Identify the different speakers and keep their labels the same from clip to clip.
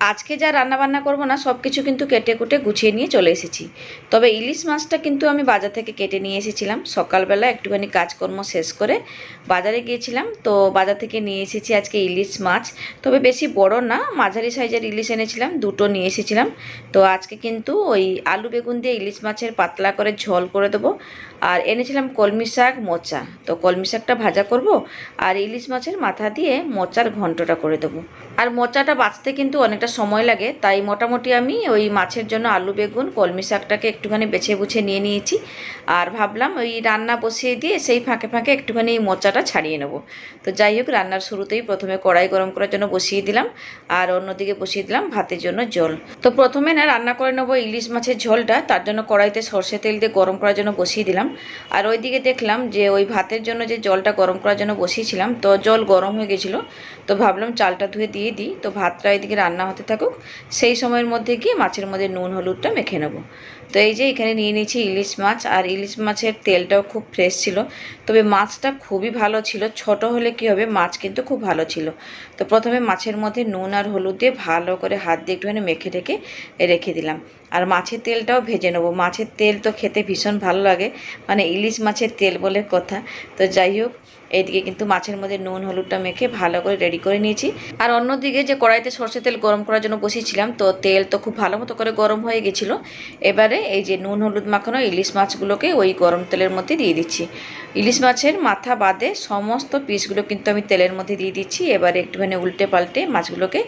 Speaker 1: আজকে যা রান্নাবান্না করব না সব কিছু কিন্তু কেটে কুটে গুছিয়ে নিয়ে চলে এসেছি। তবে ইলিশ মাছটা কিন্তু আমি বাজার থেকে কেটে নিয়ে এসেছিলাম। সকালবেলা একটুখানি কাজকর্ম শেষ করে বাজারে গিয়েছিলাম, তো বাজার থেকে নিয়ে এসেছি আজকে ইলিশ মাছ। তবে বেশি বড় না, মাঝারি সাইজের ইলিশ এনেছিলাম, দুটো নিয়ে এসেছিলাম। তো আজকে কিন্তু ওই আলু বেগুন দিয়ে ইলিশ মাছের পাতলা করে ঝোল করে দেবো। আর এনেছিলাম কলমি শাক মোচা, তো কলমি শাকটা ভাজা করব আর ইলিশ মাছের মাথা দিয়ে মোচার ঘন্টটা করে দেবো। আর মোচাটা বাছতে কিন্তু অনেকটা সময় লাগে, তাই মোটামুটি আমি ওই মাছের জন্য আলু বেগুন কলমি শাকটাকে একটুখানি বেছে বুছে নিয়ে নিয়েছি। আর ভাবলাম ওই রান্না বসিয়ে দিয়ে সেই ফাঁকে ফাঁকে একটুখানি এই মোচাটা ছাড়িয়ে নেব। তো যাই হোক, রান্নার শুরুতেই প্রথমে কড়াই গরম করার জন্য বসিয়ে দিলাম, আর অন্যদিকে বসিয়ে দিলাম ভাতের জন্য জল। তো প্রথমে না রান্না করে নেবো ইলিশ মাছের ঝোলটা, তার জন্য কড়াইতে সর্ষে তেল দিয়ে গরম করার জন্য বসিয়ে দিলাম। আর ওইদিকে দেখলাম যে ওই ভাতের জন্য যে জলটা গরম করার জন্য বসিয়েছিলাম, তো জল গরম হয়ে গেছিলো, তো ভাবলাম চালটা ধুয়ে দিয়ে দিই। তো ভাতটা এদিকে রান্না হতে থাকুক, সেই সময়ের মধ্যে গিয়ে মাছের মধ্যে নুন হলুদটা মেখে নেবো। তো এই যে এখানে নিয়ে নিয়েছি ইলিশ মাছ, আর ইলিশ মাছের তেলটাও খুব ফ্রেশ ছিল, তবে মাছটা খুবই ভালো ছিল। ছোট হলে কি হবে, মাছ কিন্তু খুব ভালো ছিল। তো প্রথমে মাছের মধ্যে নুন আর হলুদ দিয়ে ভালো করে হাত দিয়ে একটুখানি মেখে ঢেকে রেখে দিলাম। আর মাছের তেলটাও ভেজে নেবো। মাছের তেল তো খেতে ভীষণ ভালো লাগে, মানে ইলিশ মাছের তেল বলে কথা। তো যাই হোক, এইদিকে কিন্তু মাছের মধ্যে নুন হলুদটা মেখে ভালো করে রেডি করে নিয়েছি। আর অন্যদিকে যে কড়াইতে সর্ষে তেল গরম করার জন্য বসিয়েছিলাম, তো তেল তো খুব ভালো মতো করে গরম হয়ে গেছিলো। এবারে এই যে নুন হলুদ মাখানো ইলিশ মাছগুলোকে ওই গরম তেলের মধ্যে দিয়ে দিচ্ছি। ইলিশ মাছের মাথা বাদে সমস্ত পিসগুলো কিন্তু আমি তেলের মধ্যে দিয়ে দিচ্ছি। এবারে একটুখানি উল্টে পাল্টে মাছগুলোকে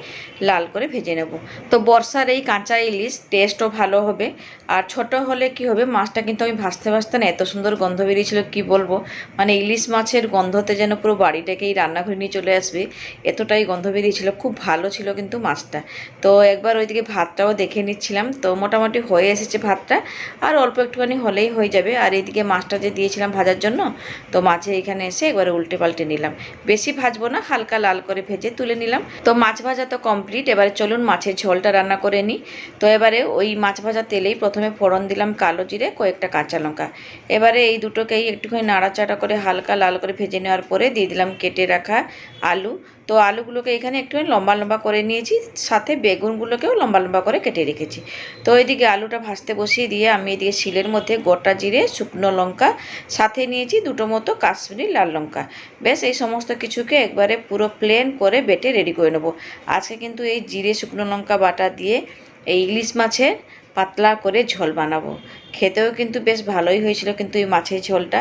Speaker 1: লাল করে ভেজে নেব। তো বর্ষার এই কাঁচা ইলিশ টেস্টও ভালো হবে। আর ছোট হলে কি হবে, মাছটা কিন্তু আমি ভাজতে ভাজতে না এত সুন্দর গন্ধ বেরিয়েছিল কি বলবো, মানে ইলিশ মাছের গন্ধতে যেন পুরো বাড়িটাকেই রান্নাঘরে নিয়ে চলে আসবে, এতটাই গন্ধ বেরিয়েছিল। খুব ভালো ছিল কিন্তু মাছটা। তো একবার ওইদিকে ভাতটাও দেখে নিচ্ছিলাম, তো মোটামুটি হয়ে এসেছে ভাতটা, আর অল্প একটুখানি হলেই হয়ে যাবে। আর এইদিকে মাছটা যে দিয়েছিলাম ভাজার জন্য, তো মাছে এখানে এসে একবারে উল্টে পাল্টে নিলাম। বেশি ভাজবো না, হালকা লাল করে ভেজে তুলে নিলাম। তো মাছ ভাজা তো কমপ্লিট, এবারে চলুন মাছের ঝোলটা রান্না করে নিই। তো এবারে ওই মাছ ভাজা তেলেই প্রথমে ফোড়ন দিলাম কালো জিরে, কয়েকটা কাঁচা লঙ্কা। এবারে এই দুটোকেই একটুখানি নাড়াচাড়া করে হালকা লাল করে ভেজে নেওয়ার পরে দিয়ে দিলাম কেটে রাখা আলু। তো আলুগুলোকে এখানে একটুখানি লম্বা লম্বা করে নিয়েছি, সাথে বেগুনগুলোকেও লম্বা লম্বা করে কেটে রেখেছি। তো এদিকে আলুটা ভাজতে বসিয়ে দিয়ে আমি এদিকে শিলের মধ্যে গোটা জিরে, শুকনো লঙ্কা, সাথে নিয়েছি দুটো মতো কাশ্মীরি লাল লঙ্কা। বেশ এই সমস্ত কিছুকে একবারে পুরো প্লেন করে বেটে রেডি করে নেব। আজকে কিন্তু এই জিরে শুকনো লঙ্কা বাটা দিয়ে এই ইলিশ মাছের পাতলা করে ঝোল বানাবো। খেতেও কিন্তু বেশ ভালোই হয়েছিল কিন্তু এই মাছের ঝোলটা।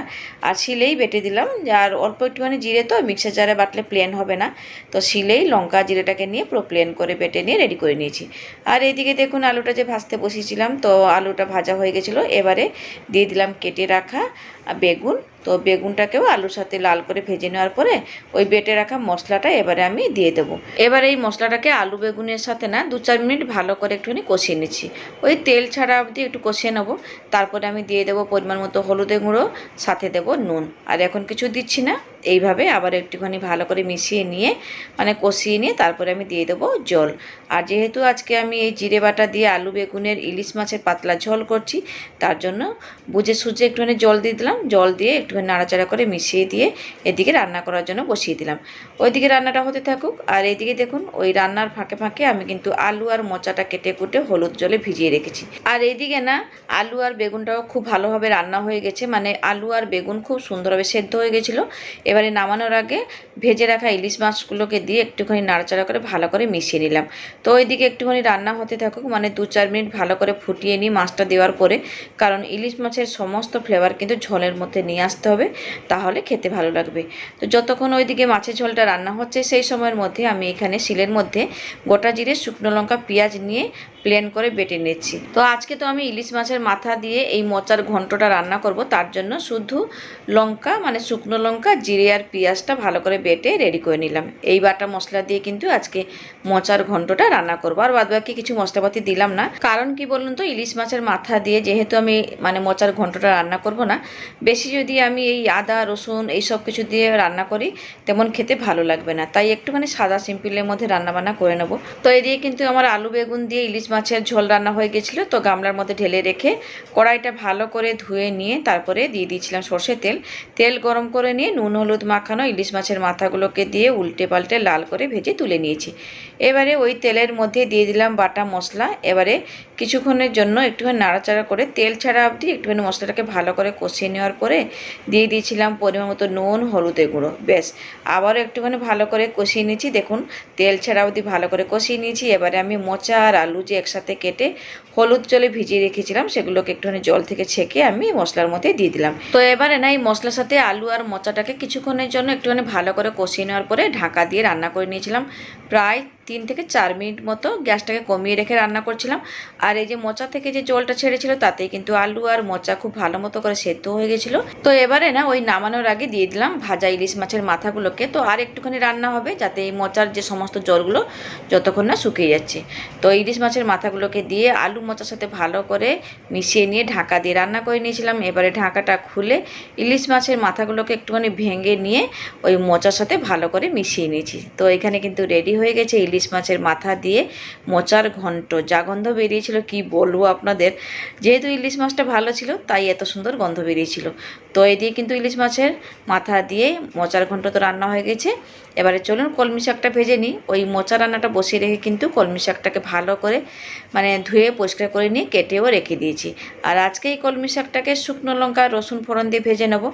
Speaker 1: আর শিলেই বেটে দিলাম, আর অল্প একটুখানি জিরে তো মিক্সার জারে বাটলে প্লেন হবে না, তো শিলেই লঙ্কা জিরেটাকে নিয়ে পুরো প্লেন করে বেটে নিয়ে রেডি করে নিয়েছি। আর এইদিকে দেখুন আলুটা যে ভাজতে বসিয়েছিলাম, তো আলুটা ভাজা হয়ে গেছিলো। এবারে দিয়ে দিলাম কেটে রাখা বেগুন। তো বেগুনটাকেও আলুর সাথে লাল করে ভেজে নেওয়ার পরে ওই বেটে রাখা মশলাটা এবারে আমি দিয়ে দেবো। এবার এই মশলাটাকে আলু বেগুনের সাথে না 2-4 মিনিট ভালো করে একটুখানি কষিয়ে নিচ্ছি। ওই তেল ছাড়া অবধি একটু কষিয়ে নেবো। তারপরে আমি দিয়ে দেবো পরিমাণ মতো হলুদের গুঁড়ো, সাথে দেবো নুন। আর এখন কিছু দিচ্ছি না, এইভাবে আবার একটুখানি ভালো করে মিশিয়ে নিয়ে মানে কষিয়ে নিয়ে তারপরে আমি দিয়ে দেবো জল। আর যেহেতু আজকে আমি এই জিরে বাটা দিয়ে আলু বেগুনের ইলিশ মাছের পাতলা ঝোল করছি, তার জন্য বুঝে সুঝে একটুখানি জল দিয়ে দিলাম। জল দিয়ে একটুখানি নাড়াচাড়া করে মিশিয়ে দিয়ে এদিকে রান্না করার জন্য বসিয়ে দিলাম। ওইদিকে রান্নাটা হতে থাকুক, আর এইদিকে দেখুন ওই রান্নার ফাঁকে ফাঁকে আমি কিন্তু আলু আর মোচাটা কেটে কুটে হলুদ জলে ভিজিয়ে রেখেছি। আর এইদিকে না আলু আর বেগুনটাও খুব ভালোভাবে রান্না হয়ে গেছে, মানে আলু আর বেগুন খুব সুন্দরভাবে সেদ্ধ হয়ে গেছিলো। এবারে নামানোর আগে ভেজে রাখা ইলিশ মাছগুলোকে দিয়ে একটুখানি নাড়াচাড়া করে ভালো করে মিশিয়ে নিলাম। তো ওইদিকে একটুখানি রান্না হতে থাকুক, মানে 2-4 মিনিট ভালো করে ফুটিয়ে নিই মাছটা দেওয়ার পরে, কারণ ইলিশ মাছের সমস্ত ফ্লেভার কিন্তু ঝোলের মধ্যে নিয়ে আসতে হবে, তাহলে খেতে ভালো লাগবে। তো যতক্ষণ ওইদিকে মাছের ঝোলটা রান্না হচ্ছে, সেই সময়ের মধ্যে আমি এখানে শিলের মধ্যে গোটা জিরে, শুকনো লঙ্কা, পেঁয়াজ নিয়ে প্লেন করে বেটে নিচ্ছি। তো আজকে তো আমি ইলিশ মাছের মাথা দিয়ে এই মোচার ঘন্টটা রান্না করব, তার জন্য শুধু লঙ্কা মানে শুকনো লঙ্কা, জিরে আর পেঁয়াজটা ভালো করে বেটে রেডি করে নিলাম। এই বাটা মশলা দিয়ে কিন্তু আজকে মোচার ঘন্টটা রান্না করবো। আর বাদবাকি কিছু মশলাপাতি দিলাম না, কারণ কি বলুন তো, ইলিশ মাছের মাথা দিয়ে যেহেতু আমি মানে মোচার ঘন্টটা রান্না করব না, বেশি যদি আমি এই আদা রসুন এই সব কিছু দিয়ে রান্না করি তেমন খেতে ভালো লাগবে না, তাই একটুখানি সাদা সিম্পলের মধ্যে রান্নাবান্না করে নেব। তো এদিকে কিন্তু আমার আলু বেগুন দিয়ে ইলিশ মাছের ঝোল রান্না হয়ে গেছিলো। তো গামলার মধ্যে ঢেলে রেখে কড়াইটা ভালো করে ধুয়ে নিয়ে তারপরে দিয়ে দিয়েছিলাম সর্ষে তেল। তেল গরম করে নিয়ে নুন হলুদ হলুদ মাখানো ইলিশ মাছের মাথাগুলোকে দিয়ে উল্টে পাল্টে লাল করে ভেজে তুলে নিয়েছি। এবারে ওই তেলের মধ্যে দিয়ে দিলাম বাটা মশলা। এবারে কিছুক্ষণের জন্য একটুখানি নাড়াচাড়া করে তেল ছাড়া অবধি একটুখানি মশলাটাকে ভালো করে কষিয়ে নেওয়ার পরে দিয়ে দিয়েছিলাম পরিমাণ মতো নুন, হলুদের গুঁড়ো। ব্যাস, আবারও একটুখানি ভালো করে কষিয়ে নিয়েছি। দেখুন তেল ছাড়া অবধি ভালো করে কষিয়ে নিয়েছি। এবারে আমি মোচা আর আলু যে একসাথে কেটে হলুদ জলে ভিজিয়ে রেখেছিলাম সেগুলোকে একটুখানি জল থেকে ছেঁকে আমি মশলার মধ্যে দিয়ে দিলাম। তো এবারে না এই মশলার সাথে আলু আর মোচাটাকে কিছুক্ষণের জন্য একটুখানি ভালো করে কষিয়ে নেওয়ার পরে ঢাকা দিয়ে রান্না করে নিয়েছিলাম। প্রায় 3 থেকে 4 মিনিট মতো গ্যাসটাকে কমিয়ে রেখে রান্না করছিলাম। আর এই যে মোচা থেকে যে জলটা ছেড়েছিল তাতেই কিন্তু আলু আর মোচা খুব ভালো মতো করে সেদ্ধ হয়ে গেছিলো। তো এবারে না ওই নামানোর আগে দিয়ে দিলাম ভাজা ইলিশ মাছের মাথাগুলোকে। তো আর একটুখানি রান্না হবে যাতে এই মোচার যে সমস্ত জলগুলো যতক্ষণ না শুকিয়ে যাচ্ছে। তো ইলিশ মাছের মাথাগুলোকে দিয়ে আলু মোচার সাথে ভালো করে মিশিয়ে নিয়ে ঢাকা দিয়ে রান্না করে নিয়েছিলাম। এবারে ঢাকাটা খুলে ইলিশ মাছের মাথাগুলোকে একটুখানি ভেঙে নিয়ে ওই মোচার সাথে ভালো করে মিশিয়ে নিয়েছি। তো এখানে কিন্তু রেডি হয়ে গেছে ইলিশ মাছের মাথা দিয়ে মোচার ঘন্ট। যা গন্ধ বেরিয়েছিল কি বলবো আপনাদের। যেহেতু ইলিশ মাছটা ভালো ছিল তাই এত সুন্দর গন্ধ বেরিয়েছিল। তো এই দিয়ে কিন্তু ইলিশ মাছের মাথা দিয়ে মোচার ঘন্ট তো রান্না হয়ে গেছে। এবারে চলুন কলমি শাকটা ভেজে নিই। ওই মোচা রান্নাটা বসিয়ে রেখে কিন্তু কলমি শাকটাকে ভালো করে ধুয়ে পরিষ্কার করে নিয়ে কেটেও রেখে দিয়েছি। আর আজকে এই কলমি শাকটাকে শুকনো লঙ্কা রসুন ফোড়ন দিয়ে ভেজে নেব।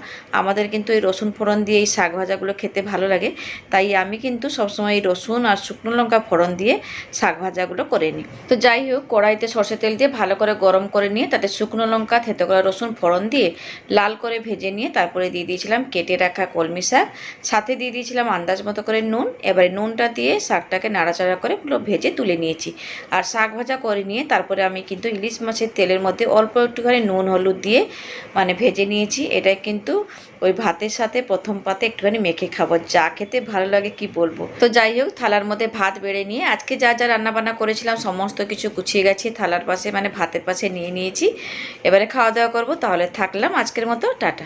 Speaker 1: আমাদের কিন্তু এই রসুন ফোড়ন দিয়ে এই শাক ভাজাগুলো খেতে ভালো লাগে, তাই আমি কিন্তু সবসময় এই রসুন আর শুকনো লঙ্কা ফোড়ন দিয়ে শাক ভাজাগুলো করে নিই। তো যাই হোক, কড়াইতে সরষে তেল দিয়ে ভালো করে গরম করে নিয়ে তাতে শুকনো লঙ্কা থেতো করা রসুন ফোড়ন দিয়ে লাল করে ভেজে নিয়ে তারপরে দিয়ে দিয়েছিলাম কেটে রাখা কলমি শাক, সাথে দিয়ে দিয়েছিলাম আন্দাজ মতো করে নুন। এবারে নুনটা দিয়ে শাকটাকে নাড়াচাড়া করে পুরো ভেজে তুলে নিয়েছি। আর শাক ভাজা করে নিয়ে তারপরে আমি কিন্তু ইলিশ মাছের তেলের মধ্যে অল্প একটুখানি নুন হলুদ দিয়ে ভেজে নিয়েছি। এটা কিন্তু ওই ভাতের সাথে প্রথম পাতে একটুখানি মেখে খাবো, যা খেতে ভালো লাগে কি বলবো। তো যাই হোক, থালার মধ্যে ভাত বেড়ে নিয়ে আজকে যা যা রান্নাবান্না করেছিলাম সমস্ত কিছু গুছিয়ে গেছি থালার পাশে, ভাতের পাশে নিয়ে নিয়েছি। এবারে খাওয়া দাওয়া করবো। তাহলে থাকলাম আজকের মতো, টাটা।